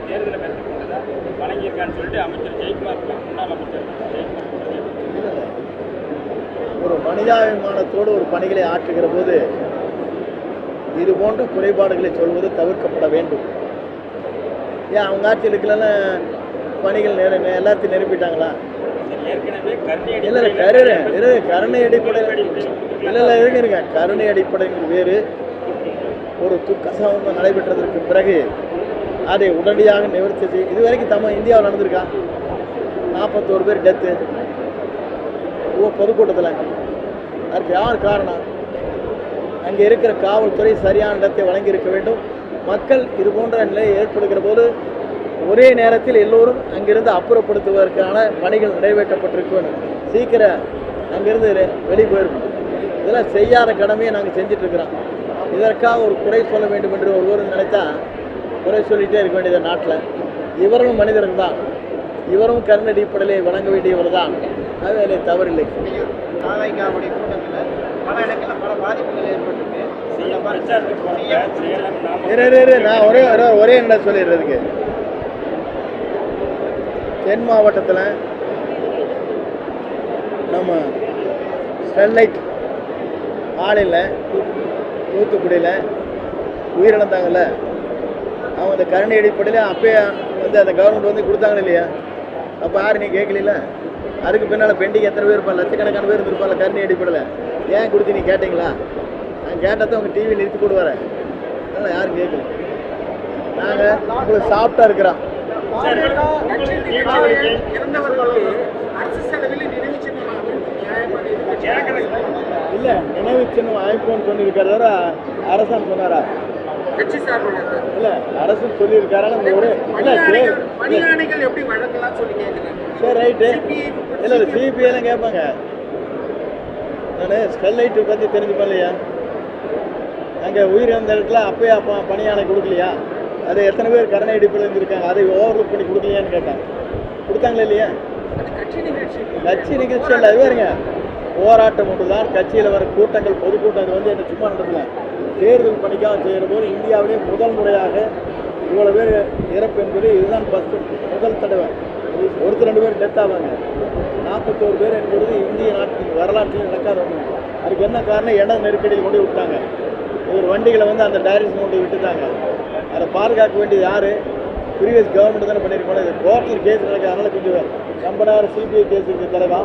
தேர்தலை பெற்றுக்கொண்டதை வழங்கியிருக்கான்னு சொல்லிட்டு அமைச்சர் ஜெயக்குமார் முன்னாள் அமைச்சர் ஜெயக்குமார் ஒரு மனிதாபிமானத்தோடு ஒரு பணிகளை ஆற்றுகிற போது இது போன்ற குறைபாடுகளை சொல்வது தவிர்க்கப்பட வேண்டும். ஏன் அவங்க ஆட்சியில் இருக்கலன்னா பணிகள் எல்லாத்தையும் நிரப்பிட்டாங்களா? இல்லை கருணை அடிப்படையில் இருங்க. கருணை அடிப்படையில் வேறு. ஒரு துக்க சம்பவம் நடைபெற்றதற்கு பிறகு அதை உடனடியாக நிவர்த்தி செய்ய இது வரைக்கும் இந்தியாவில் நடந்திருக்கா? 41 பேர் டெத்து பொதுக்கூட்டத்தில். அதுக்கு யார் காரணம்? அங்கே இருக்கிற காவல்துறை சரியான இடத்தை வழங்கி இருக்க வேண்டும். மக்கள் இது போன்ற நிலை ஏற்படுகிற போது ஒரே நேரத்தில் எல்லோரும் அங்கிருந்து அப்புறப்படுத்துவதற்கான பணிகள் நிறைவேற்றப்பட்டிருக்கும். சீக்கிரம் அங்கிருந்து வெளியே போயிருக்கும். இதெல்லாம் செய்யாத கடமையை நாங்கள் செஞ்சிட்ருக்கிறோம். இதற்காக ஒரு குறை சொல்ல வேண்டும் என்று ஒருவரும் நினைத்தா குறை சொல்லிகிட்டே இருக்க வேண்டியது. நாட்டில் இவரும் மனிதர்கள் தான், இவரும் கருணை அடிப்படையிலே வழங்க வேண்டியவர் தான். அது அதில் தவறில்லை. நாளைக்காவுடைய கூட்டத்தில் பல இடங்களில் பல பாதிப்புகள் ஏற்பட்டிருக்கு. நான் ஒரே என்ன சொல்லிடுறதுக்கு, தென் மாவட்டத்தில் நம்ம ஸ்டெர்லைட் ஆலையில் தூத்துக்குடியில் உயிரிழந்தாங்கல்ல, அவங்க அந்த கருணை அடிப்படையில் அப்பயே அந்த கவர்மெண்ட் கொடுத்தாங்க இல்லையா? அப்போ யாரும் நீ கேட்கல? அதுக்கு பின்னால் பெண்டிங் எத்தனை பேர் இருப்பாங்க? லட்சக்கணக்கான பேர் இருப்பாங்க கருணை அடிப்படையில். ஏன் கொடுத்து நீ கேட்டிங்களா? நான் கேட்டதை உங்கள் டிவி நிறுத்தி கொடுவார. அதனால் யாரும் கேட்கல. நாங்கள் உங்களுக்கு சாஃப்டாக இருக்கிறோம். இல்லை, நினைவு சின்னம் வாய்ப்புன்னு சொல்லியிருக்காரு. அரசாங்கம் சொன்னாரா? இல்லை, அரசு சொல்லியிருக்காரு. சரி, ரைட்டு. இல்லை சிபிஐலாம் கேட்பாங்க. நான் ஸ்டெர்லைட்டு பற்றி தெரிஞ்சுப்பேன் இல்லையா? அங்கே உயிர் வந்த இடத்துல அப்பயே பணியாணை கொடுக்கலையா? அது எத்தனை பேர் கருணை அடிப்படையில் இருந்திருக்காங்க? அதை ஓவர்லுக் பண்ணி கொடுக்கலையான்னு கேட்டாங்க. கொடுத்தாங்களே இல்லையா? கட்சி நிகழ்ச்சி இல்லை, அது வேறுங்க. போராட்டம் ஒன்று தான். கட்சியில் வர கூட்டங்கள், பொதுக்கூட்டம், அது என்ன சும்மா நடத்தல. தேர்தல் பணிக்காக செய்கிற போது இந்தியாவிலே முதல் முறையாக இவ்வளோ பேர் இறப்பு என்பது இதுதான் முதல் தடவை. 1-2 பேர் டெத் ஆவாங்க. 41 பேர் என்பது இந்திய நாட்டின் வரலாற்றில் நடக்காத ஒன்று. அதுக்கு என்ன காரணம்? இட நெருக்கடியில் கொண்டு விட்டாங்க. இவர் வண்டிகளை அந்த டைரக்ஷன் கொண்டு விட்டுட்டாங்க. அதை பாதுகாக்க வேண்டியது யார்? ப்ரீவியஸ் கவர்மெண்ட் தானே பண்ணியிருக்கோம். இது கோர்ட்டில் கேஸ் நடக்காது. அதனால் கொஞ்சம் நம்பராக சிபிஐ கேஸ் இருக்குது தலைவா.